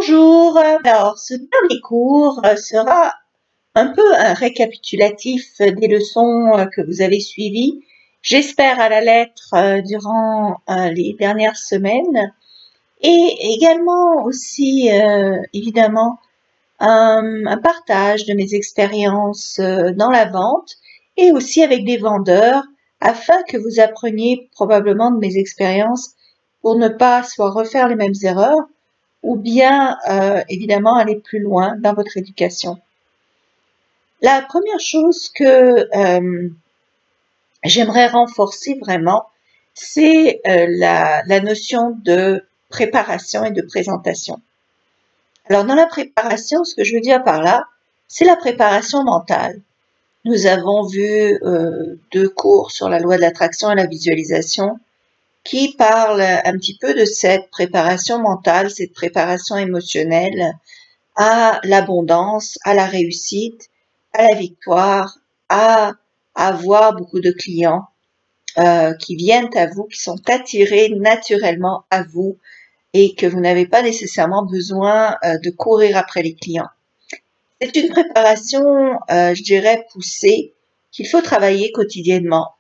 Bonjour, alors ce dernier cours sera un peu un récapitulatif des leçons que vous avez suivies, j'espère à la lettre durant les dernières semaines, et également aussi évidemment un partage de mes expériences dans la vente et aussi avec des vendeurs afin que vous appreniez probablement de mes expériences pour ne pas soit refaire les mêmes erreurs ou bien évidemment aller plus loin dans votre éducation. La première chose que j'aimerais renforcer vraiment, c'est la notion de préparation et de présentation. Alors dans la préparation, ce que je veux dire par là, c'est la préparation mentale. Nous avons vu 2 cours sur la loi de l'attraction et la visualisation qui parlent un petit peu de cette préparation mentale, cette préparation émotionnelle à l'abondance, à la réussite, à la victoire, à avoir beaucoup de clients qui viennent à vous, qui sont attirés naturellement à vous et que vous n'avez pas nécessairement besoin de courir après les clients. C'est une préparation, je dirais, poussée qu'il faut travailler quotidiennement,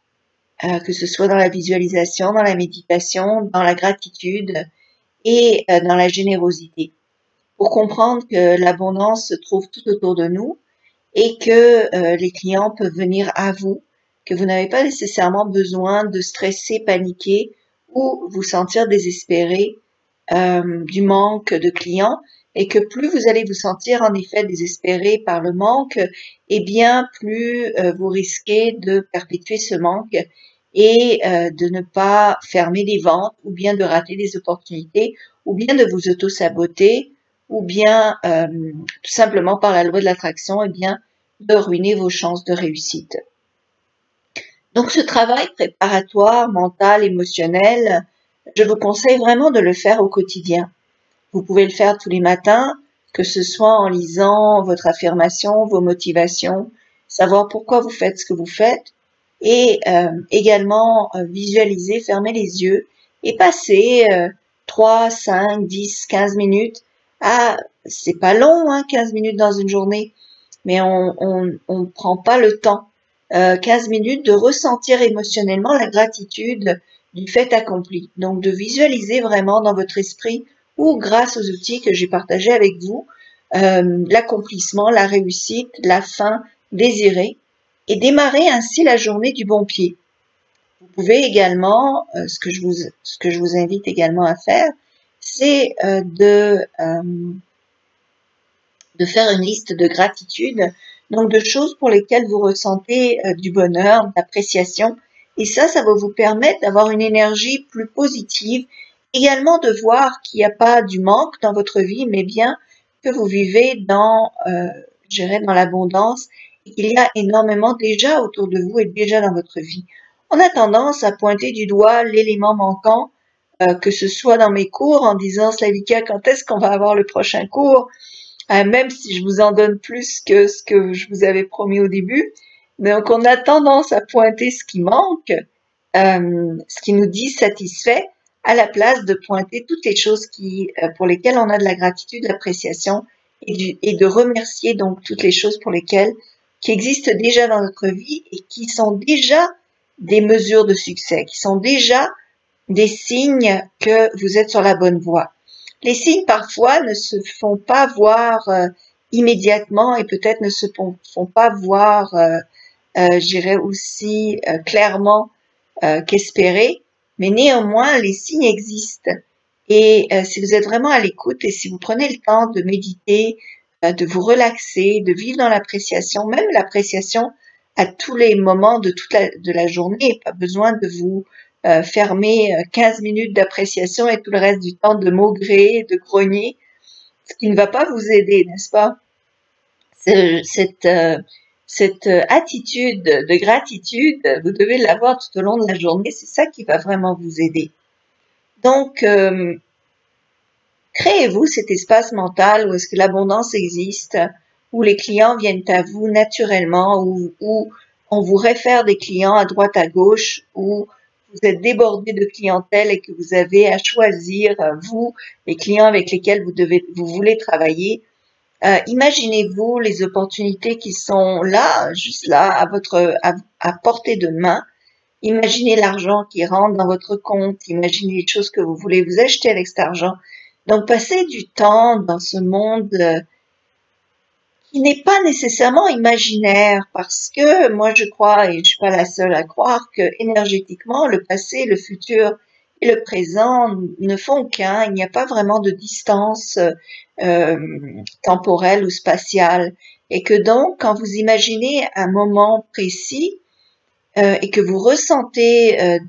que ce soit dans la visualisation, dans la méditation, dans la gratitude et dans la générosité, pour comprendre que l'abondance se trouve tout autour de nous et que les clients peuvent venir à vous, que vous n'avez pas nécessairement besoin de stresser, paniquer ou vous sentir désespéré du manque de clients, et que plus vous allez vous sentir en effet désespéré par le manque, et bien plus vous risquez de perpétuer ce manque et de ne pas fermer des ventes ou bien de rater des opportunités ou bien de vous auto-saboter ou bien tout simplement par la loi de l'attraction, et bien de ruiner vos chances de réussite. Donc ce travail préparatoire, mental, émotionnel, je vous conseille vraiment de le faire au quotidien. Vous pouvez le faire tous les matins, que ce soit en lisant votre affirmation, vos motivations, savoir pourquoi vous faites ce que vous faites, et également visualiser, fermer les yeux et passer 3, 5, 10, 15 minutes c'est pas long, 15 minutes dans une journée, mais on prend pas le temps. 15 minutes de ressentir émotionnellement la gratitude du fait accompli. Donc de visualiser vraiment dans votre esprit ou grâce aux outils que j'ai partagés avec vous, l'accomplissement, la réussite, la fin désirée, et démarrer ainsi la journée du bon pied. Vous pouvez également, ce que je vous invite également à faire, c'est de faire une liste de gratitude, donc de choses pour lesquelles vous ressentez du bonheur, de l'appréciation, et ça va vous permettre d'avoir une énergie plus positive, également de voir qu'il n'y a pas du manque dans votre vie, mais bien que vous vivez dans l'abondance, et qu'il y a énormément déjà autour de vous et déjà dans votre vie. On a tendance à pointer du doigt l'élément manquant, que ce soit dans mes cours, en disant « Slavika, quand est-ce qu'on va avoir le prochain cours ?» Même si je vous en donne plus que ce que je vous avais promis au début. Donc on a tendance à pointer ce qui manque, ce qui nous dit satisfait, à la place de pointer toutes les choses pour lesquelles on a de la gratitude, de l'appréciation et de remercier donc toutes les choses qui existent déjà dans notre vie et qui sont déjà des mesures de succès, qui sont déjà des signes que vous êtes sur la bonne voie. Les signes parfois ne se font pas voir immédiatement et peut-être ne se font pas voir, je dirais aussi clairement qu'espérer, mais néanmoins les signes existent. Et si vous êtes vraiment à l'écoute et si vous prenez le temps de méditer, de vous relaxer, de vivre dans l'appréciation, même l'appréciation à tous les moments de la journée, pas besoin de vous fermer 15 minutes d'appréciation et tout le reste du temps de maugréer, de grogner, ce qui ne va pas vous aider, n'est-ce pas? Cette attitude de gratitude, vous devez l'avoir tout au long de la journée, c'est ça qui va vraiment vous aider. Donc, créez-vous cet espace mental où est-ce que l'abondance existe, où les clients viennent à vous naturellement, où on vous réfère des clients à droite à gauche, où vous êtes débordé de clientèle et que vous avez à choisir, vous, les clients avec lesquels vous voulez travailler, imaginez-vous les opportunités qui sont là, juste là, à portée de main. Imaginez l'argent qui rentre dans votre compte, imaginez les choses que vous voulez vous acheter avec cet argent. Donc, passez du temps dans ce monde qui n'est pas nécessairement imaginaire, parce que moi je crois, et je suis pas la seule à croire, que énergétiquement, le passé, le futur et le présent ne font qu'un. Il n'y a pas vraiment de distance temporelle ou spatiale. Et que donc, quand vous imaginez un moment précis, et que vous ressentez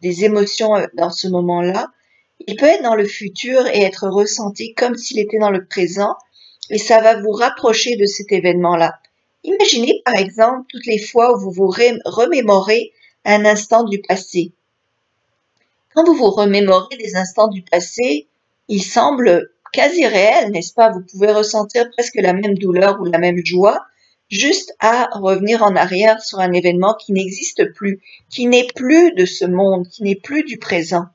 des émotions dans ce moment-là, il peut être dans le futur et être ressenti comme s'il était dans le présent, et ça va vous rapprocher de cet événement-là. Imaginez par exemple toutes les fois où vous vous remémorez un instant du passé. Quand vous vous remémorez des instants du passé, ils semblent quasi réels, n'est-ce pas? Vous pouvez ressentir presque la même douleur ou la même joie, juste à revenir en arrière sur un événement qui n'existe plus, qui n'est plus de ce monde, qui n'est plus du présent.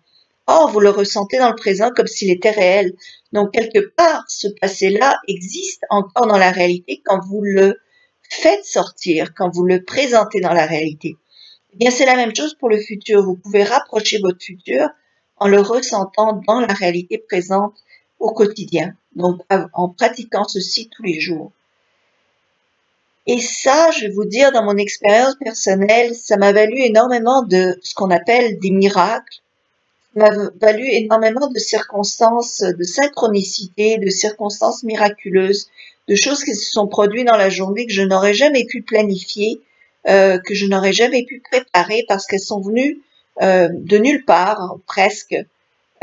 Or, vous le ressentez dans le présent comme s'il était réel. Donc, quelque part, ce passé-là existe encore dans la réalité quand vous le faites sortir, quand vous le présentez dans la réalité. Eh bien, c'est la même chose pour le futur. Vous pouvez rapprocher votre futur en le ressentant dans la réalité présente au quotidien. Donc, en pratiquant ceci tous les jours. Et ça, je vais vous dire, dans mon expérience personnelle, ça m'a valu énormément de ce qu'on appelle des miracles. Ça m'a valu énormément de circonstances, de synchronicité, de circonstances miraculeuses, de choses qui se sont produites dans la journée que je n'aurais jamais pu planifier, que je n'aurais jamais pu préparer parce qu'elles sont venues de nulle part, presque,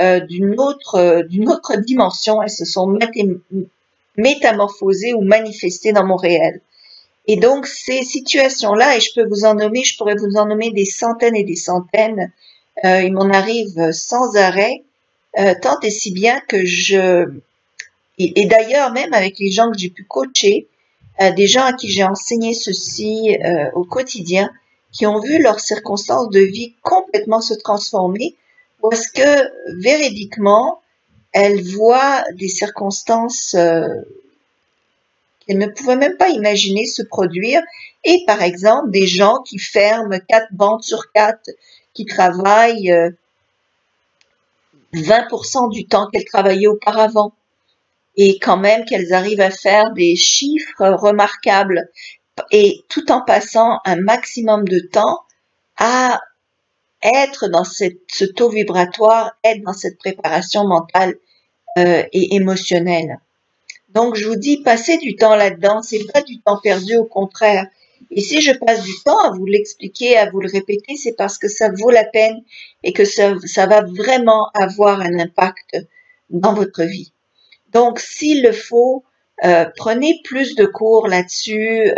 d'une autre dimension. Elles se sont métamorphosées ou manifestées dans mon réel. Et donc, ces situations-là, et je pourrais vous en nommer des centaines et des centaines, il m'en arrive sans arrêt, tant et si bien que et d'ailleurs, même avec les gens que j'ai pu coacher, des gens à qui j'ai enseigné ceci au quotidien, qui ont vu leurs circonstances de vie complètement se transformer, parce que, véridiquement, elles voient des circonstances qu'elles ne pouvaient même pas imaginer se produire, et par exemple des gens qui ferment 4 banques sur 4, qui travaillent 20% du temps qu'elles travaillaient auparavant, et quand même qu'elles arrivent à faire des chiffres remarquables, et tout en passant un maximum de temps à être dans ce taux vibratoire, être dans cette préparation mentale et émotionnelle. Donc, je vous dis, passez du temps là-dedans, c'est pas du temps perdu, au contraire. Et si je passe du temps à vous l'expliquer, à vous le répéter, c'est parce que ça vaut la peine et que ça va vraiment avoir un impact dans votre vie. Donc, s'il le faut, prenez plus de cours là-dessus,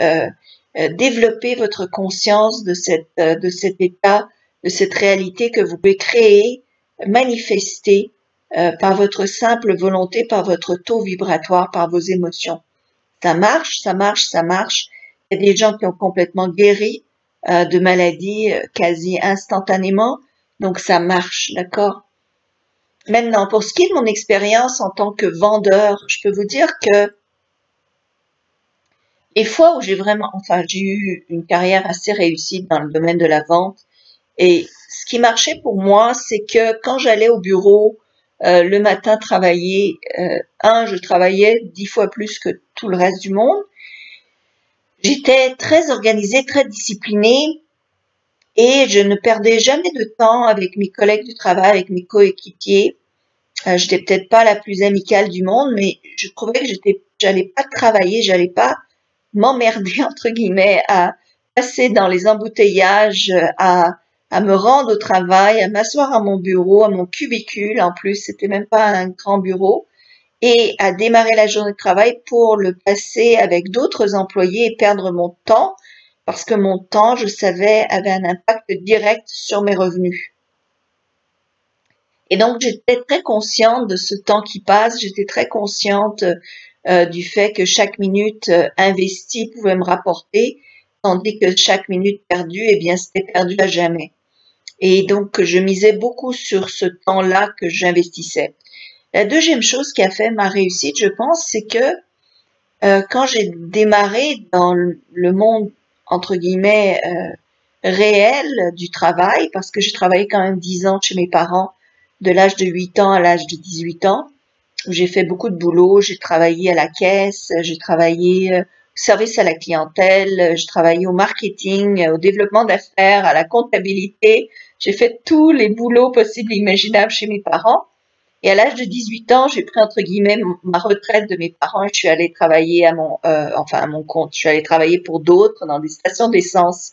développez votre conscience de cet état, de cette réalité que vous pouvez créer, manifester, par votre simple volonté, par votre taux vibratoire, par vos émotions. Ça marche, ça marche, ça marche. Il y a des gens qui ont complètement guéri de maladies quasi instantanément, donc ça marche, d'accord? Maintenant, pour ce qui est de mon expérience en tant que vendeur, je peux vous dire que les fois où j'ai eu une carrière assez réussie dans le domaine de la vente, et ce qui marchait pour moi, c'est que quand j'allais au bureau, le matin travailler, je travaillais 10 fois plus que tout le reste du monde. J'étais très organisée, très disciplinée, et je ne perdais jamais de temps avec mes collègues du travail, avec mes coéquipiers. J'étais peut-être pas la plus amicale du monde, mais je trouvais que j'allais pas travailler, j'allais pas m'emmerder entre guillemets à passer dans les embouteillages, à me rendre au travail, à m'asseoir à mon bureau, à mon cubicule, en plus, c'était même pas un grand bureau, et à démarrer la journée de travail pour le passer avec d'autres employés et perdre mon temps, parce que mon temps, je savais, avait un impact direct sur mes revenus. Et donc, j'étais très consciente de ce temps qui passe, j'étais très consciente du fait que chaque minute investie pouvait me rapporter, tandis que chaque minute perdue, eh bien, c'était perdu à jamais. Et donc, je misais beaucoup sur ce temps-là que j'investissais. La deuxième chose qui a fait ma réussite, je pense, c'est que quand j'ai démarré dans le monde, entre guillemets, réel du travail, parce que j'ai travaillé quand même 10 ans chez mes parents, de l'âge de 8 ans à l'âge de 18 ans, où j'ai fait beaucoup de boulot, j'ai travaillé à la caisse, j'ai travaillé au service à la clientèle, j'ai travaillé au marketing, au développement d'affaires, à la comptabilité, j'ai fait tous les boulots possibles et imaginables chez mes parents. Et à l'âge de 18 ans, j'ai pris entre guillemets ma retraite de mes parents et je suis allée travailler à mon compte. Je suis allée travailler pour d'autres dans des stations d'essence.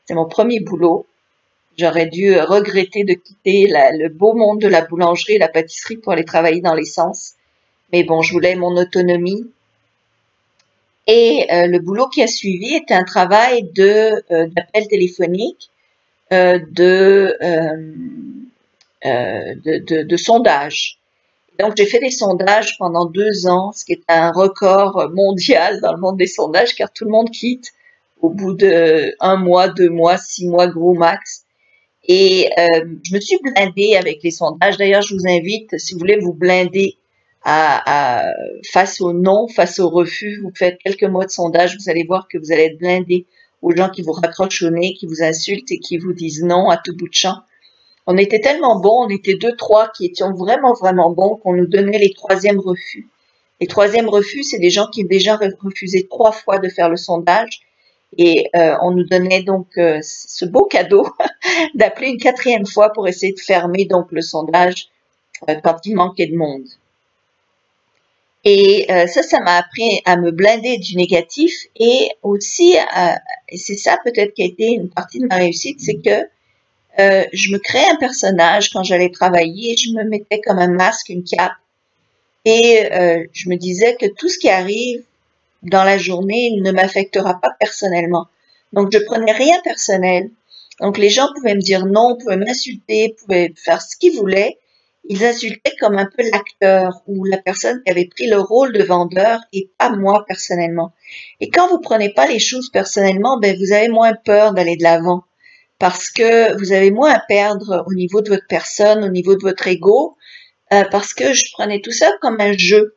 C'est mon premier boulot. J'aurais dû regretter de quitter le beau monde de la boulangerie et la pâtisserie pour aller travailler dans l'essence. Mais bon, je voulais mon autonomie. Et le boulot qui a suivi était un travail d'appel téléphonique, euh, de, euh, de sondage. Donc, j'ai fait des sondages pendant 2 ans, ce qui est un record mondial dans le monde des sondages, car tout le monde quitte au bout de 1 mois, 2 mois, 6 mois, gros max. Et je me suis blindée avec les sondages. D'ailleurs, je vous invite, si vous voulez vous blinder face au non, face au refus, vous faites quelques mois de sondage, vous allez voir que vous allez être blindé aux gens qui vous raccrochent au nez, qui vous insultent et qui vous disent non à tout bout de champ. On était tellement bons, on était 2, 3 qui étions vraiment, vraiment bons qu'on nous donnait les troisièmes refus. Les troisièmes refus, c'est des gens qui ont déjà refusé 3 fois de faire le sondage. Et on nous donnait donc ce beau cadeau d'appeler une 4e fois pour essayer de fermer donc le sondage quand il manquait de monde. Et ça m'a appris à me blinder du négatif et aussi, et c'est ça peut-être qui a été une partie de ma réussite, c'est que je me créais un personnage quand j'allais travailler, je me mettais comme un masque, une cape, et je me disais que tout ce qui arrive dans la journée ne m'affectera pas personnellement. Donc je prenais rien personnel. Donc les gens pouvaient me dire non, pouvaient m'insulter, pouvaient faire ce qu'ils voulaient. Ils insultaient comme un peu l'acteur ou la personne qui avait pris le rôle de vendeur et pas moi personnellement. Et quand vous prenez pas les choses personnellement, ben vous avez moins peur d'aller de l'avant parce que vous avez moins à perdre au niveau de votre personne, au niveau de votre ego, parce que je prenais tout ça comme un jeu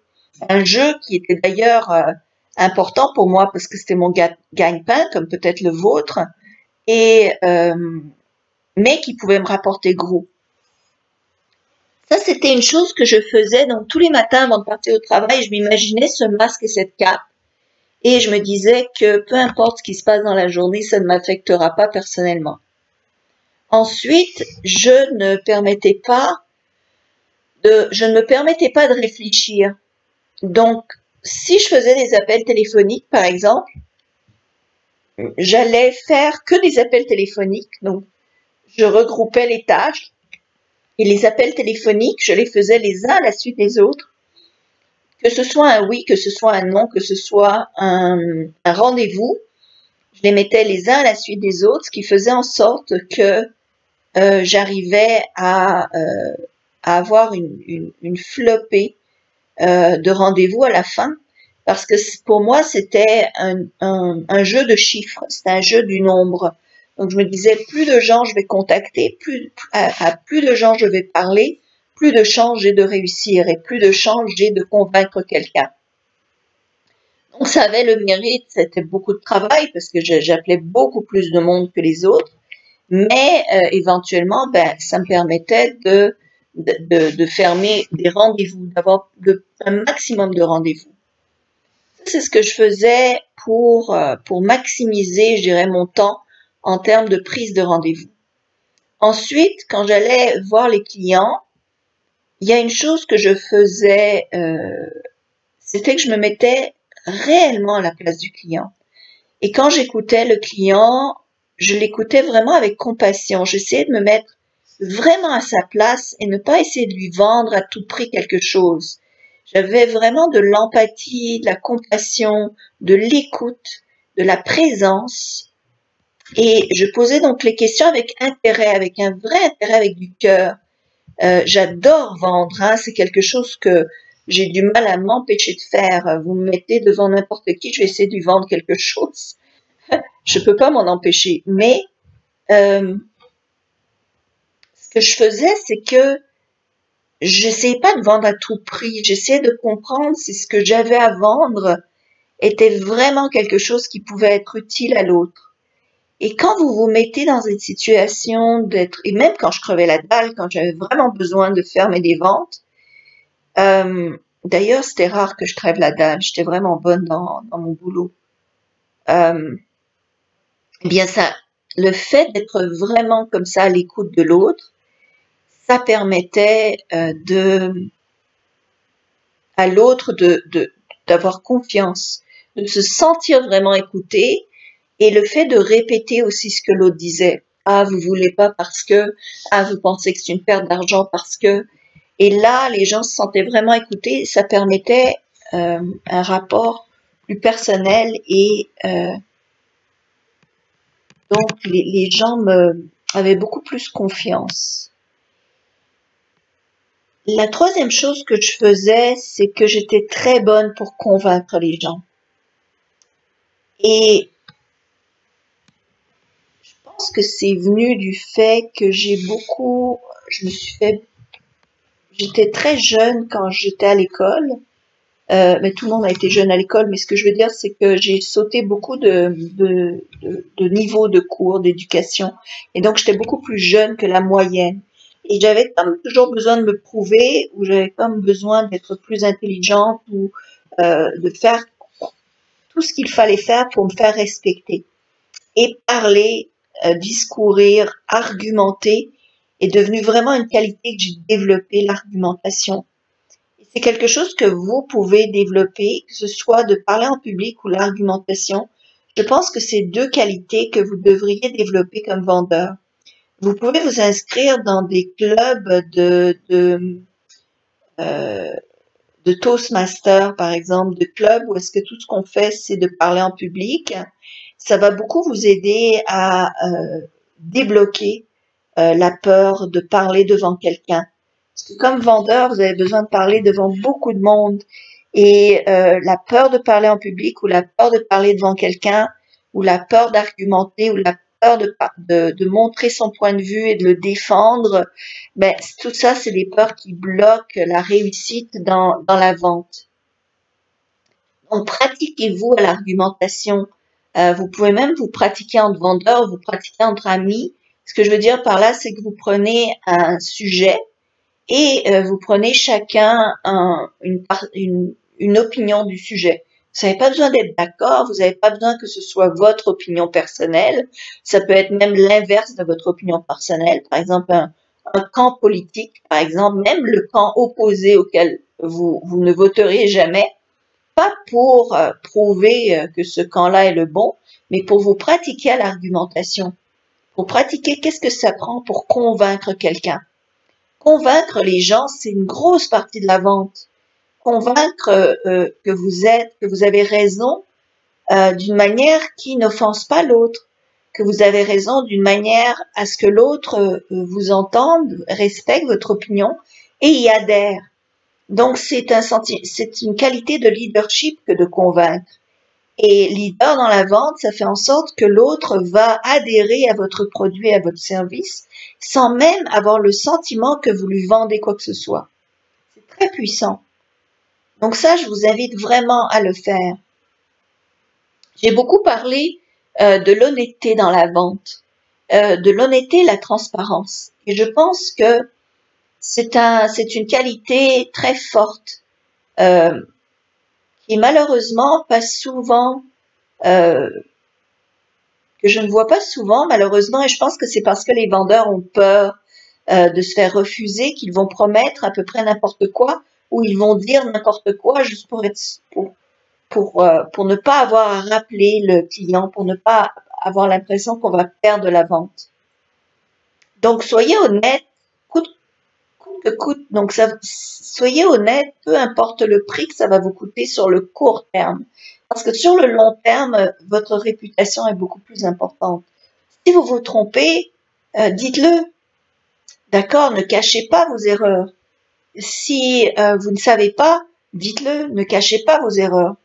qui était d'ailleurs important pour moi parce que c'était mon gagne-pain, comme peut-être le vôtre, et mais qui pouvait me rapporter gros. Ça, c'était une chose que je faisais donc tous les matins avant de partir au travail. Je m'imaginais ce masque et cette cape, et je me disais que peu importe ce qui se passe dans la journée, ça ne m'affectera pas personnellement. Ensuite, je ne me permettais pas de réfléchir. Donc, si je faisais des appels téléphoniques, par exemple, j'allais faire que des appels téléphoniques. Donc, je regroupais les tâches et les appels téléphoniques, je les faisais les uns à la suite des autres. Que ce soit un oui, que ce soit un non, que ce soit un rendez-vous, je les mettais les uns à la suite des autres, ce qui faisait en sorte que j'arrivais à avoir une flopée de rendez-vous à la fin, parce que pour moi, c'était un jeu de chiffres, c'était un jeu du nombre. Donc, je me disais, plus de gens je vais contacter, à plus de gens je vais parler, plus de chances j'ai de réussir et plus de chances j'ai de convaincre quelqu'un. Donc, ça avait le mérite, c'était beaucoup de travail parce que j'appelais beaucoup plus de monde que les autres, mais éventuellement, ben, ça me permettait de fermer des rendez-vous, d'avoir un maximum de rendez-vous. C'est ce que je faisais pour maximiser, je dirais, mon temps en termes de prise de rendez-vous. Ensuite, quand j'allais voir les clients, il y a une chose que je faisais, c'était que je me mettais réellement à la place du client. Et quand j'écoutais le client, je l'écoutais vraiment avec compassion. J'essayais de me mettre vraiment à sa place et ne pas essayer de lui vendre à tout prix quelque chose. J'avais vraiment de l'empathie, de la compassion, de l'écoute, de la présence. Et je posais donc les questions avec intérêt, avec un vrai intérêt, avec du cœur. J'adore vendre, hein, c'est quelque chose que j'ai du mal à m'empêcher de faire. Vous me mettez devant n'importe qui, je vais essayer de lui vendre quelque chose. Je peux pas m'en empêcher. Mais que je faisais, c'est que j'essayais pas de vendre à tout prix. J'essayais de comprendre si ce que j'avais à vendre était vraiment quelque chose qui pouvait être utile à l'autre. Et quand vous vous mettez dans une situation d'être, et même quand je crevais la dalle, quand j'avais vraiment besoin de fermer des ventes, euh, d'ailleurs c'était rare que je crève la dalle, j'étais vraiment bonne dans mon boulot. Euh, eh bien ça, le fait d'être vraiment comme ça à l'écoute de l'autre, ça permettait à l'autre d'avoir confiance, de se sentir vraiment écouté, et le fait de répéter aussi ce que l'autre disait. Ah, vous voulez pas parce que, ah, vous pensez que c'est une perte d'argent parce que, et là, les gens se sentaient vraiment écoutés, ça permettait un rapport plus personnel et donc les gens avaient beaucoup plus confiance. La troisième chose que je faisais, c'est que j'étais très bonne pour convaincre les gens. Et je pense que c'est venu du fait que je me suis fait, j'étais très jeune quand j'étais à l'école, mais tout le monde a été jeune à l'école, mais ce que je veux dire, c'est que j'ai sauté beaucoup de niveaux de cours d'éducation, et donc j'étais beaucoup plus jeune que la moyenne. Et j'avais comme toujours besoin de me prouver, ou j'avais comme besoin d'être plus intelligente, ou de faire tout ce qu'il fallait faire pour me faire respecter. Et parler, discourir, argumenter est devenu vraiment une qualité que j'ai développée, l'argumentation. C'est quelque chose que vous pouvez développer, que ce soit de parler en public ou l'argumentation. Je pense que c'est deux qualités que vous devriez développer comme vendeur. Vous pouvez vous inscrire dans des clubs euh, de Toastmaster, par exemple, de clubs où est-ce que tout ce qu'on fait, c'est de parler en public. Ça va beaucoup vous aider à débloquer la peur de parler devant quelqu'un. Parce que comme vendeur, vous avez besoin de parler devant beaucoup de monde. Et la peur de parler en public ou la peur de parler devant quelqu'un ou la peur d'argumenter ou la peur de montrer son point de vue et de le défendre, ben, tout ça, c'est des peurs qui bloquent la réussite dans la vente. Donc, pratiquez-vous à l'argumentation. Vous pouvez même vous pratiquer entre vendeurs, vous pratiquer entre amis. Ce que je veux dire par là, c'est que vous prenez un sujet et vous prenez chacun une opinion du sujet. Vous n'avez pas besoin d'être d'accord, vous n'avez pas besoin que ce soit votre opinion personnelle. Ça peut être même l'inverse de votre opinion personnelle. Par exemple, un camp politique, par exemple, même le camp opposé auquel vous ne voteriez jamais, pas pour prouver que ce camp-là est le bon, mais pour vous pratiquer à l'argumentation. Pour pratiquer, qu'est-ce que ça prend pour convaincre quelqu'un? Convaincre les gens, c'est une grosse partie de la vente. Convaincre que vous avez raison d'une manière qui n'offense pas l'autre, que vous avez raison d'une manière à ce que l'autre vous entende, respecte votre opinion et y adhère. Donc c'est une qualité de leadership que de convaincre. Et leader dans la vente, ça fait en sorte que l'autre va adhérer à votre produit et à votre service sans même avoir le sentiment que vous lui vendez quoi que ce soit. C'est très puissant. Donc ça, je vous invite vraiment à le faire. J'ai beaucoup parlé de l'honnêteté dans la vente, de l'honnêteté et la transparence. Et je pense que c'est une qualité très forte qui malheureusement pas souvent, que je ne vois pas souvent malheureusement, et je pense que c'est parce que les vendeurs ont peur de se faire refuser qu'ils vont promettre à peu près n'importe quoi ou ils vont dire n'importe quoi juste pour ne pas avoir à rappeler le client, pour ne pas avoir l'impression qu'on va perdre la vente. Donc soyez honnête, coûte que coûte. Donc soyez honnête, peu importe le prix que ça va vous coûter sur le court terme. Parce que sur le long terme, votre réputation est beaucoup plus importante. Si vous vous trompez, dites-le. D'accord, ne cachez pas vos erreurs. Si vous ne savez pas, dites-le, ne cachez pas vos erreurs.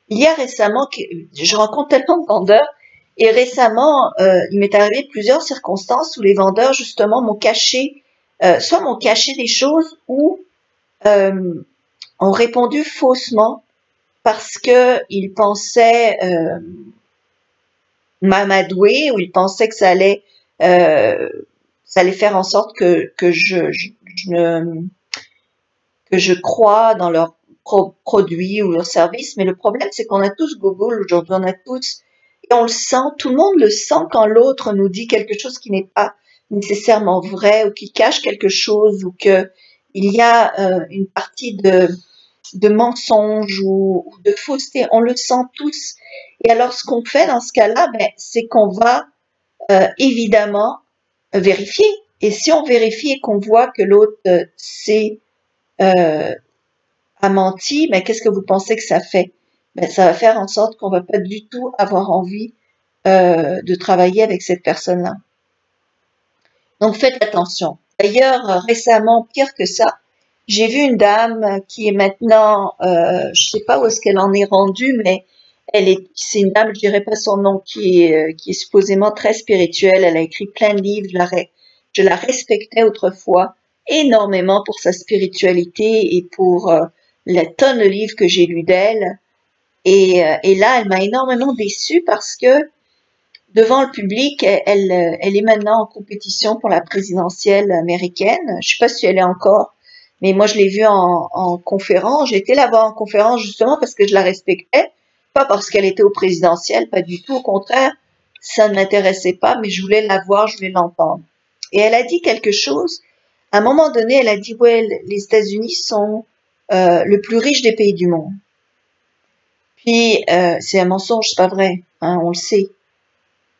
Il y a récemment, je rencontre tellement de vendeurs Et récemment, il m'est arrivé plusieurs circonstances où les vendeurs justement m'ont caché, soit m'ont caché des choses ou euh, ont répondu faussement parce que ils pensaient m'amadouer ou ils pensaient que euh, ça allait faire en sorte que que je crois dans leurs produits ou leurs services. Mais le problème, c'est qu'on a tous Google aujourd'hui, on a tous, et on le sent, tout le monde le sent quand l'autre nous dit quelque chose qui n'est pas nécessairement vrai ou qui cache quelque chose ou que il y a une partie de mensonge ou de fausseté. On le sent tous. Et alors, ce qu'on fait dans ce cas-là, ben, c'est qu'on va évidemment vérifier. Et si on vérifie et qu'on voit que l'autre euh, a menti, mais qu'est-ce que vous pensez que ça fait? Ben, ça va faire en sorte qu'on va pas du tout avoir envie de travailler avec cette personne-là. Donc faites attention. D'ailleurs, récemment, pire que ça, j'ai vu une dame qui est maintenant, je sais pas où est-ce qu'elle en est rendue, mais c'est une dame, je dirais pas son nom, qui est supposément très spirituelle. Elle a écrit plein de livres. Je la respectais autrefois énormément pour sa spiritualité et pour la tonne de livres que j'ai lus d'elle. Et là, elle m'a énormément déçue parce que devant le public, elle est maintenant en compétition pour la présidentielle américaine. Je sais pas si elle est encore, mais moi je l'ai vue en conférence. J'ai été la voir en conférence justement parce que je la respectais, pas parce qu'elle était au présidentiel, pas du tout. Au contraire, ça ne m'intéressait pas, mais je voulais la voir, je voulais l'entendre. Et elle a dit quelque chose. À un moment donné, elle a dit ouais, les États-Unis sont le plus riche des pays du monde. Puis c'est un mensonge, c'est pas vrai, hein, on le sait.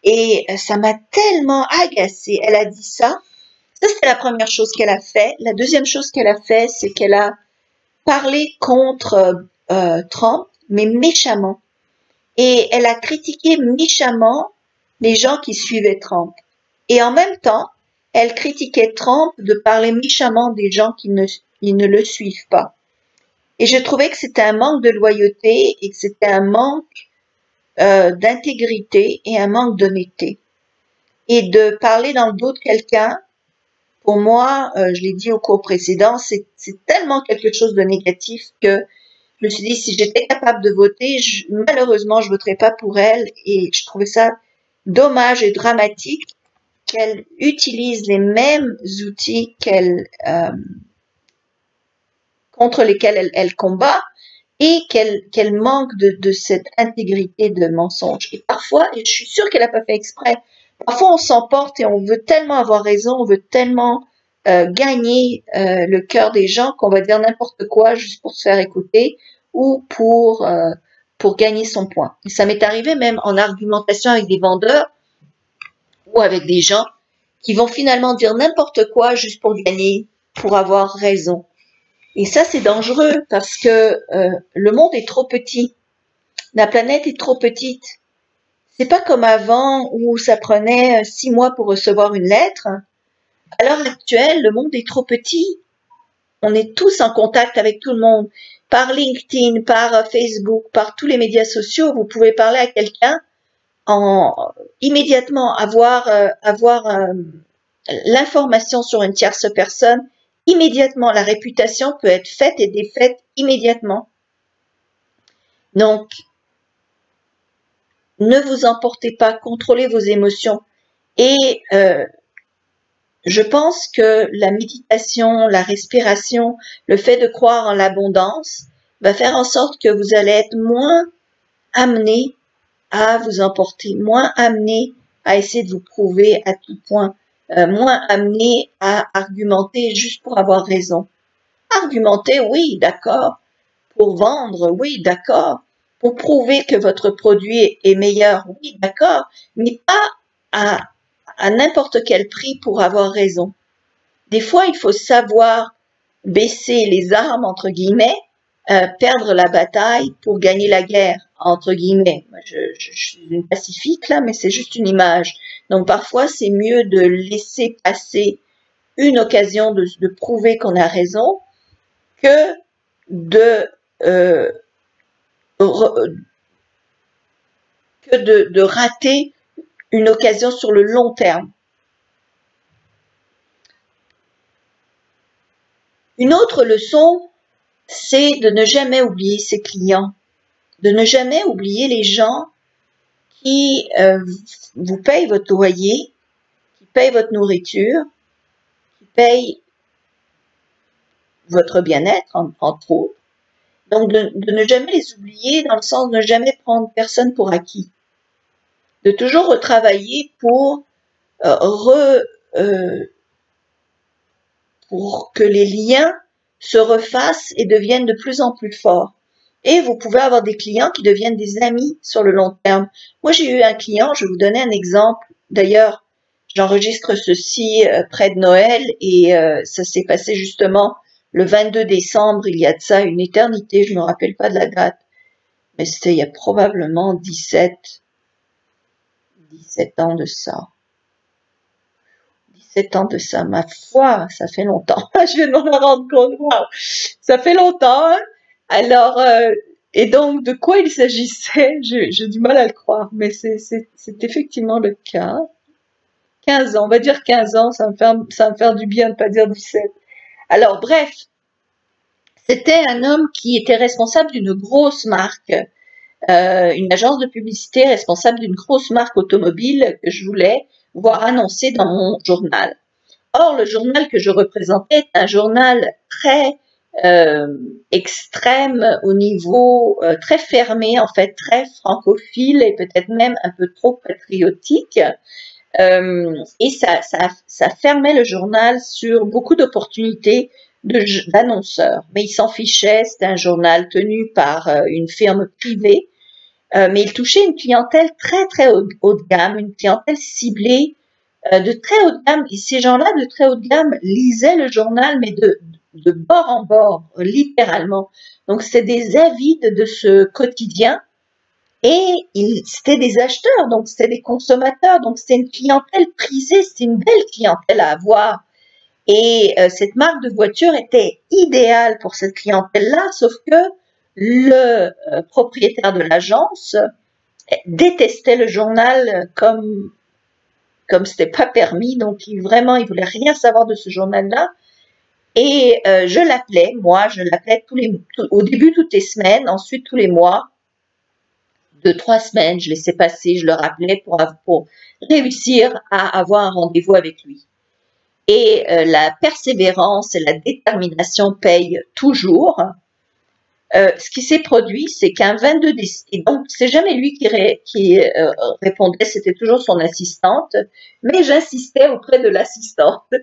Et ça m'a tellement agacée. Elle a dit ça. Ça, c'était la première chose qu'elle a fait. La deuxième chose qu'elle a fait, c'est qu'elle a parlé contre Trump, mais méchamment. Et elle a critiqué méchamment les gens qui suivaient Trump. Et en même temps, elle critiquait Trump de parler méchamment des gens qui ne le suivent pas. Et je trouvais que c'était un manque de loyauté et que c'était un manque d'intégrité et un manque d'honnêteté. Et de parler dans le dos de quelqu'un, pour moi, je l'ai dit au cours précédent, c'est tellement quelque chose de négatif que je me suis dit, si j'étais capable de voter, malheureusement, je voterais pas pour elle. Et je trouvais ça dommage et dramatique qu'elle utilise les mêmes outils contre lesquels elle combat et qu'elle manque de cette intégrité de mensonge. Et parfois, et je suis sûre qu'elle n'a pas fait exprès, parfois on s'emporte et on veut tellement avoir raison, on veut tellement gagner le cœur des gens qu'on va dire n'importe quoi juste pour se faire écouter ou pour gagner son point. Et ça m'est arrivé même en argumentation avec des vendeurs ou avec des gens qui vont finalement dire n'importe quoi juste pour gagner, pour avoir raison. Et ça, c'est dangereux parce que le monde est trop petit. La planète est trop petite. C'est pas comme avant où ça prenait 6 mois pour recevoir une lettre. À l'heure actuelle, le monde est trop petit. On est tous en contact avec tout le monde. Par LinkedIn, par Facebook, par tous les médias sociaux, vous pouvez parler à quelqu'un immédiatement avoir l'information sur une tierce personne. Immédiatement, la réputation peut être faite et défaite immédiatement. Donc, ne vous emportez pas, contrôlez vos émotions. Et je pense que la méditation, la respiration, le fait de croire en l'abondance va faire en sorte que vous allez être moins amené à vous emporter, moins amené à essayer de vous prouver à tout point, moins amené à argumenter juste pour avoir raison. Argumenter, oui, d'accord. Pour vendre, oui, d'accord. Pour prouver que votre produit est meilleur, oui, d'accord. Mais pas à n'importe quel prix pour avoir raison. Des fois, il faut savoir baisser les armes, entre guillemets, perdre la bataille pour gagner la guerre, entre guillemets. Moi, je suis une pacifique là, mais c'est juste une image. Donc parfois, c'est mieux de laisser passer une occasion de prouver qu'on a raison que de euh, de rater une occasion sur le long terme. Une autre leçon, c'est de ne jamais oublier ses clients, de ne jamais oublier les gens qui vous payent votre loyer, qui payent votre nourriture, qui payent votre bien-être, entre autres. Donc, de ne jamais les oublier dans le sens de ne jamais prendre personne pour acquis. De toujours retravailler pour que les liens se refassent et deviennent de plus en plus forts. Et vous pouvez avoir des clients qui deviennent des amis sur le long terme. Moi, j'ai eu un client, je vais vous donner un exemple. D'ailleurs, j'enregistre ceci près de Noël et ça s'est passé justement le 22 décembre, il y a de ça une éternité, je ne me rappelle pas de la date, mais c'était il y a probablement 17 ans de ça. 17 ans de ça, ma foi, ça fait longtemps. Je vais m'en rendre compte. Wow. Ça fait longtemps. Hein. Alors, et donc, de quoi il s'agissait? J'ai du mal à le croire, mais c'est effectivement le cas. 15 ans, on va dire 15 ans, ça va me faire du bien de ne pas dire 17. Alors, bref, c'était un homme qui était responsable d'une grosse marque, une agence de publicité responsable d'une grosse marque automobile que je voulais voir annoncée dans mon journal. Or, le journal que je représentais est un journal très extrême au niveau très fermé, en fait, très francophile et peut-être même un peu trop patriotique. Et ça fermait le journal sur beaucoup d'opportunités d'annonceurs. Mais il s'en fichait, c'était un journal tenu par une firme privée, mais il touchait une clientèle très très haut de gamme, une clientèle ciblée de très haut de gamme. Et ces gens-là de très haut de gamme lisaient le journal, mais de bord en bord, littéralement. Donc c'était des avides de ce quotidien. Et c'était des acheteurs, donc c'était des consommateurs, donc c'était une clientèle prisée, c'était une belle clientèle à avoir. Et cette marque de voiture était idéale pour cette clientèle-là, sauf que le propriétaire de l'agence détestait le journal comme c'était pas permis, donc il voulait rien savoir de ce journal-là. Et je l'appelais au début toutes les semaines, ensuite tous les mois. 2-3 semaines, je laissais passer, je le rappelais pour réussir à avoir un rendez-vous avec lui. Et la persévérance et la détermination payent toujours. Ce qui s'est produit, c'est qu'un 22 décembre, et donc c'est jamais lui qui répondait, c'était toujours son assistante, mais j'insistais auprès de l'assistante.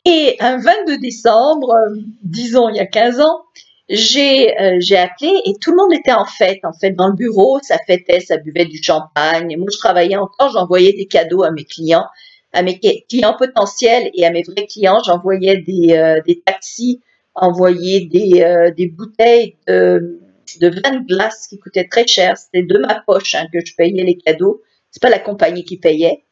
Et un 22 décembre, disons il y a 15 ans, j'ai appelé et tout le monde était en fête dans le bureau, ça fêtait, ça buvait du champagne. Moi, je travaillais encore, j'envoyais des cadeaux à mes clients potentiels et à mes vrais clients, j'envoyais des taxis, envoyais des bouteilles de vin de glace qui coûtaient très cher. C'était de ma poche que je payais les cadeaux. C'est pas la compagnie qui payait,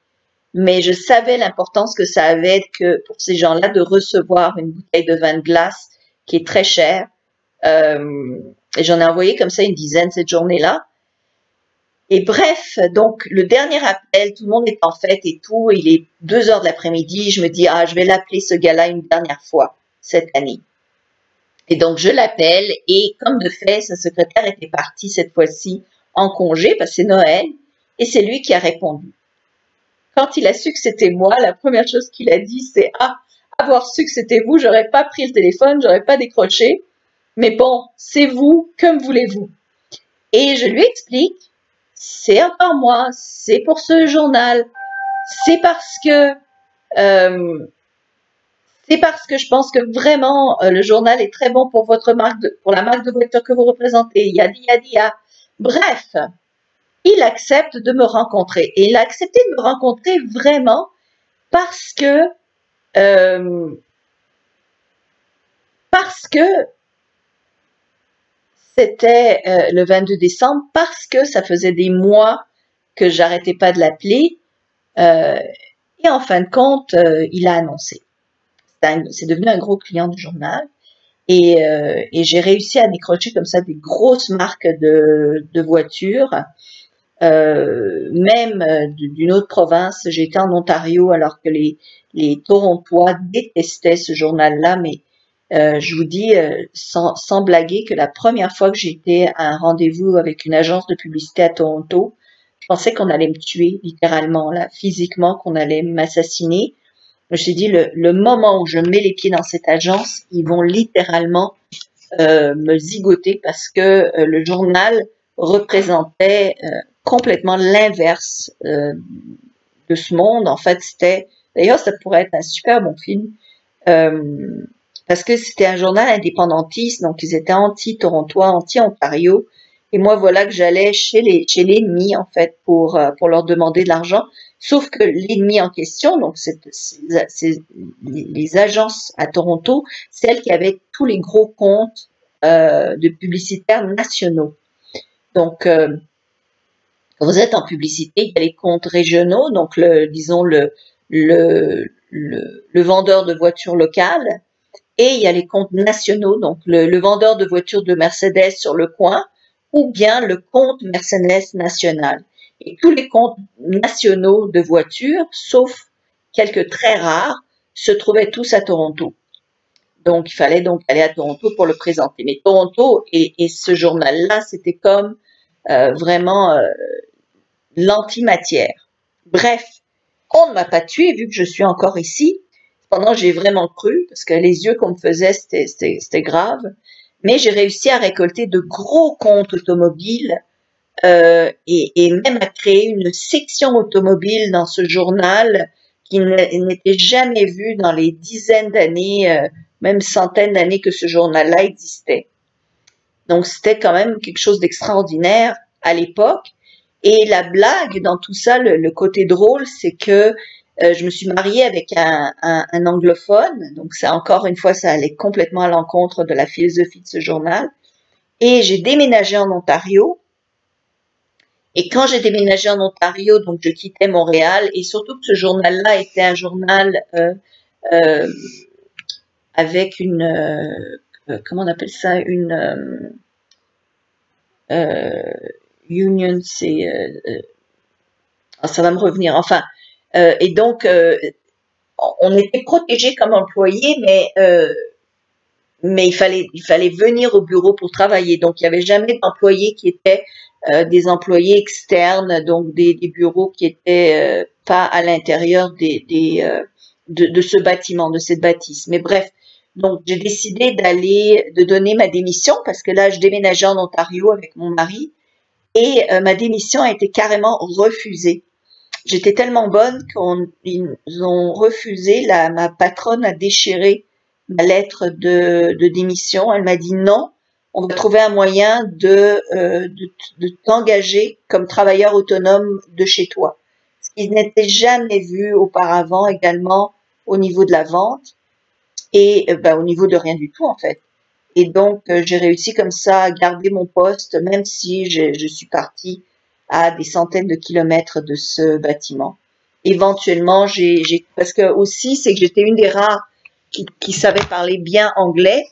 mais je savais l'importance que ça avait pour ces gens-là de recevoir une bouteille de vin de glace qui est très chère. Et j'en ai envoyé comme ça une dizaine cette journée-là. Et bref, donc le dernier appel, tout le monde est en fête et tout, il est 2 heures de l'après-midi, je me dis, je vais l'appeler ce gars-là une dernière fois cette année. Et donc je l'appelle et comme de fait, sa secrétaire était partie cette fois-ci en congé parce que c'est Noël et c'est lui qui a répondu. Quand il a su que c'était moi, la première chose qu'il a dit, c'est avoir su que c'était vous, j'aurais pas pris le téléphone, j'aurais pas décroché. Mais bon, c'est vous, que voulez-vous? Et je lui explique, c'est encore moi, c'est pour ce journal, c'est parce que je pense que vraiment le journal est très bon pour votre marque, pour la marque de voiture que vous représentez. Yadi. Bref, il accepte de me rencontrer et il a accepté de me rencontrer vraiment parce que c'était le 22 décembre, parce que ça faisait des mois que j'arrêtais pas de l'appeler. Et en fin de compte, il a annoncé. C'est devenu un gros client du journal. Et j'ai réussi à décrocher comme ça des grosses marques de voitures. même d'une autre province. J'étais en Ontario alors que les Torontois détestaient ce journal-là, mais je vous dis sans blaguer que la première fois que j'étais à un rendez-vous avec une agence de publicité à Toronto, je pensais qu'on allait me tuer littéralement, là, physiquement, qu'on allait m'assassiner. Je me suis dit, le moment où je mets les pieds dans cette agence, ils vont littéralement me zigoter parce que le journal représentait complètement l'inverse de ce monde. En fait, d'ailleurs, ça pourrait être un super bon film parce que c'était un journal indépendantiste, donc ils étaient anti-Torontois, anti-Ontario. Et moi, voilà que j'allais chez l'ennemi, en fait, pour leur demander de l'argent. Sauf que l'ennemi en question, donc c'est les agences à Toronto, celles qui avaient tous les gros comptes de publicitaires nationaux. Donc, quand vous êtes en publicité, il y a les comptes régionaux, donc disons le vendeur de voitures locales, et il y a les comptes nationaux, donc le vendeur de voitures de Mercedes sur le coin, ou bien le compte Mercedes national. Et tous les comptes nationaux de voitures, sauf quelques très rares, se trouvaient tous à Toronto. Donc, il fallait donc aller à Toronto pour le présenter. Mais Toronto et ce journal-là, c'était comme vraiment l'antimatière. Bref, on ne m'a pas tué vu que je suis encore ici. Cependant, j'ai vraiment cru, parce que les yeux qu'on me faisait, c'était grave. Mais j'ai réussi à récolter de gros comptes automobiles et même à créer une section automobile dans ce journal qui n'était jamais vue dans les dizaines d'années, même centaines d'années que ce journal-là existait. Donc, c'était quand même quelque chose d'extraordinaire à l'époque. Et la blague dans tout ça, le côté drôle, c'est que je me suis mariée avec un anglophone. Donc, ça, encore une fois, ça allait complètement à l'encontre de la philosophie de ce journal. Et j'ai déménagé en Ontario. Et quand j'ai déménagé en Ontario, donc je quittais Montréal. Et surtout que ce journal-là était un journal avec comment on appelle ça, une union, ça va me revenir. Enfin, et donc on était protégés comme employés, mais il fallait venir au bureau pour travailler. Donc il n'y avait jamais d'employés qui étaient des employés externes, donc des bureaux qui étaient pas à l'intérieur de ce bâtiment, de cette bâtisse. Mais bref, donc j'ai décidé de donner ma démission parce que là je déménageais en Ontario avec mon mari et ma démission a été carrément refusée. J'étais tellement bonne qu'ils ont refusé. Ma patronne a déchiré ma lettre de démission. Elle m'a dit non, on va trouver un moyen de t'engager comme travailleur autonome de chez toi. Ce qui n'était jamais vu auparavant également au niveau de la vente et au niveau de rien du tout en fait. Et donc j'ai réussi comme ça à garder mon poste même si je suis partie à des centaines de kilomètres de ce bâtiment. Éventuellement, parce que aussi, c'est que j'étais une des rares qui savait parler bien anglais.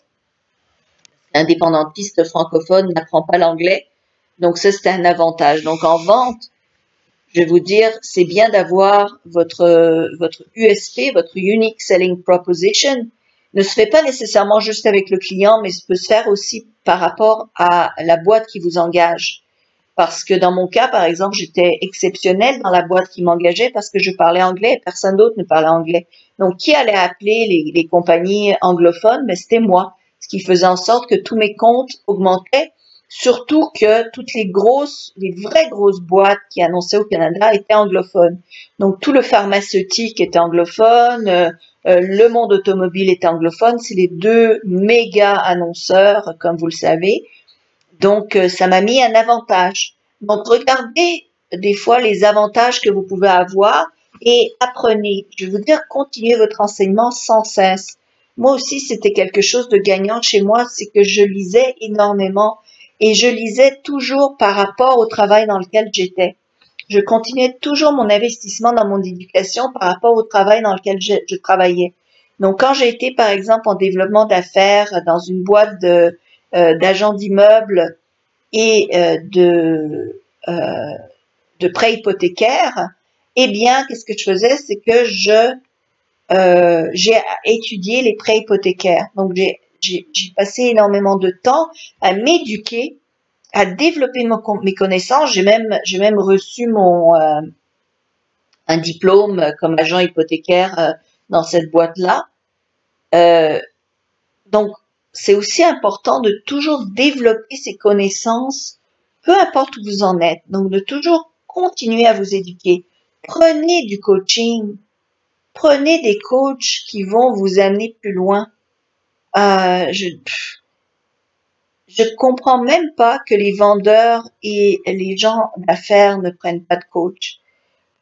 L'indépendantiste francophone n'apprend pas l'anglais. Donc ça, c'était un avantage. Donc en vente, je vais vous dire, c'est bien d'avoir votre USP, votre Unique Selling Proposition. Ne se fait pas nécessairement juste avec le client, mais peut se faire aussi par rapport à la boîte qui vous engage. Parce que dans mon cas, par exemple, j'étais exceptionnelle dans la boîte qui m'engageait parce que je parlais anglais et personne d'autre ne parlait anglais. Donc, qui allait appeler les compagnies anglophones? Mais c'était moi. Ce qui faisait en sorte que tous mes comptes augmentaient, surtout que toutes les vraies grosses boîtes qui annonçaient au Canada étaient anglophones. Donc, tout le pharmaceutique était anglophone, le monde automobile était anglophone. C'est les deux méga annonceurs, comme vous le savez. Donc, ça m'a mis un avantage. Donc, regardez des fois les avantages que vous pouvez avoir et apprenez. Je vais vous dire, continuez votre enseignement sans cesse. Moi aussi, c'était quelque chose de gagnant chez moi, c'est que je lisais énormément et je lisais toujours par rapport au travail dans lequel j'étais. Je continuais toujours mon investissement dans mon éducation par rapport au travail dans lequel je travaillais. Donc, quand j'ai été, par exemple, en développement d'affaires dans une boîte d'agents d'immeubles et de prêt hypothécaire, eh bien, qu'est-ce que je faisais? C'est que j'ai étudié les prêts hypothécaires. Donc, j'ai passé énormément de temps à m'éduquer, à développer mes connaissances. J'ai même reçu un diplôme comme agent hypothécaire dans cette boîte-là. Donc, c'est aussi important de toujours développer ses connaissances, peu importe où vous en êtes. Donc, de toujours continuer à vous éduquer. Prenez du coaching. Prenez des coachs qui vont vous amener plus loin. Je comprends même pas que les vendeurs et les gens d'affaires ne prennent pas de coach.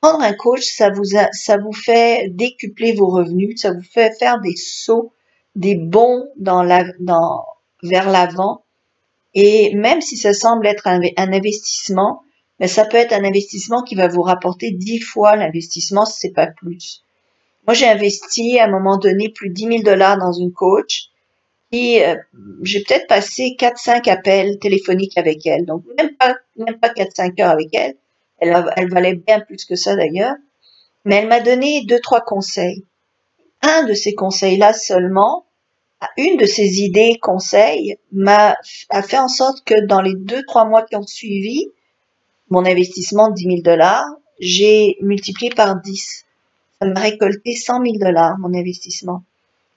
Prendre un coach, ça vous fait décupler vos revenus, ça vous fait faire des sauts, des bonds vers l'avant. Et même si ça semble être un investissement, mais ça peut être un investissement qui va vous rapporter 10 fois l'investissement si c'est pas plus. Moi, j'ai investi à un moment donné plus de 10 000 $ dans une coach et j'ai peut-être passé 4-5 appels téléphoniques avec elle. Donc, même pas 4-5 heures avec elle. Elle valait bien plus que ça d'ailleurs. Mais elle m'a donné 2-3 conseils. Un de ces conseils-là seulement, une de ces idées conseils a fait en sorte que dans les 2-3 mois qui ont suivi mon investissement de 10 000 $, j'ai multiplié par 10. Ça m'a récolté 100 000 $, mon investissement.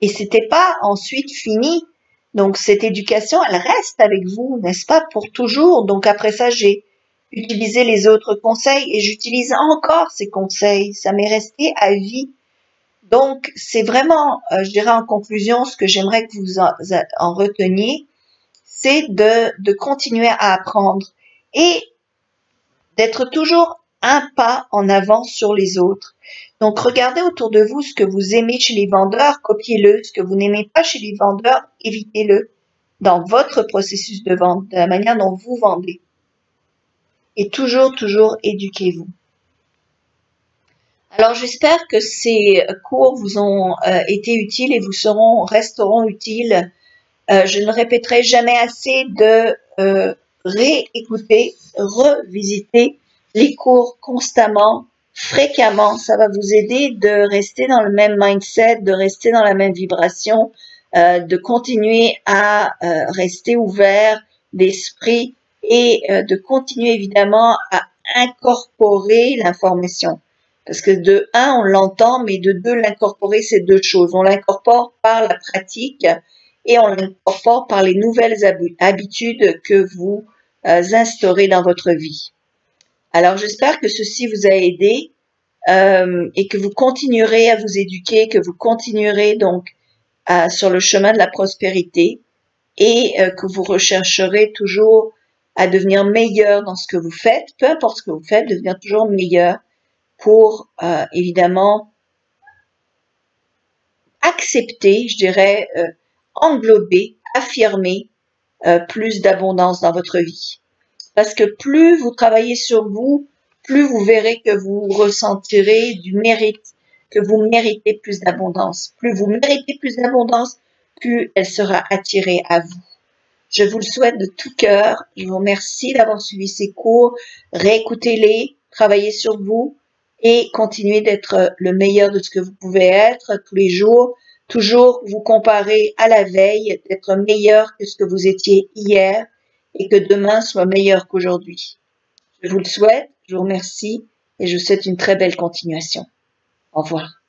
Et c'était pas ensuite fini. Donc, cette éducation, elle reste avec vous, n'est-ce pas, pour toujours. Donc, après ça, j'ai utilisé les autres conseils et j'utilise encore ces conseils. Ça m'est resté à vie. Donc, c'est vraiment, je dirais en conclusion, ce que j'aimerais que vous en reteniez, c'est de continuer à apprendre et d'être toujours un pas en avant sur les autres. Donc, regardez autour de vous ce que vous aimez chez les vendeurs, copiez-le. Ce que vous n'aimez pas chez les vendeurs, évitez-le dans votre processus de vente, de la manière dont vous vendez. Et toujours, toujours, éduquez-vous. Alors, j'espère que ces cours vous ont été utiles et resteront utiles. Je ne répéterai jamais assez de réécouter, revisiter les cours constamment, fréquemment. Ça va vous aider de rester dans le même mindset, de rester dans la même vibration, de continuer à rester ouvert d'esprit et de continuer évidemment à incorporer l'information. Parce que de un, on l'entend, mais de deux, l'incorporer, c'est deux choses. On l'incorpore par la pratique et on l'incorpore par les nouvelles habitudes que vous instaurez dans votre vie. Alors, j'espère que ceci vous a aidé et que vous continuerez à vous éduquer, que vous continuerez donc sur le chemin de la prospérité et que vous rechercherez toujours à devenir meilleur dans ce que vous faites, peu importe ce que vous faites, devenir toujours meilleur pour évidemment accepter, je dirais, englober, affirmer plus d'abondance dans votre vie. Parce que plus vous travaillez sur vous, plus vous verrez que vous ressentirez du mérite, que vous méritez plus d'abondance. Plus vous méritez plus d'abondance, plus elle sera attirée à vous. Je vous le souhaite de tout cœur. Je vous remercie d'avoir suivi ces cours. Réécoutez-les, travaillez sur vous et continuez d'être le meilleur de ce que vous pouvez être tous les jours. Toujours vous comparer à la veille, d'être meilleur que ce que vous étiez hier et que demain soit meilleur qu'aujourd'hui. Je vous le souhaite, je vous remercie et je vous souhaite une très belle continuation. Au revoir.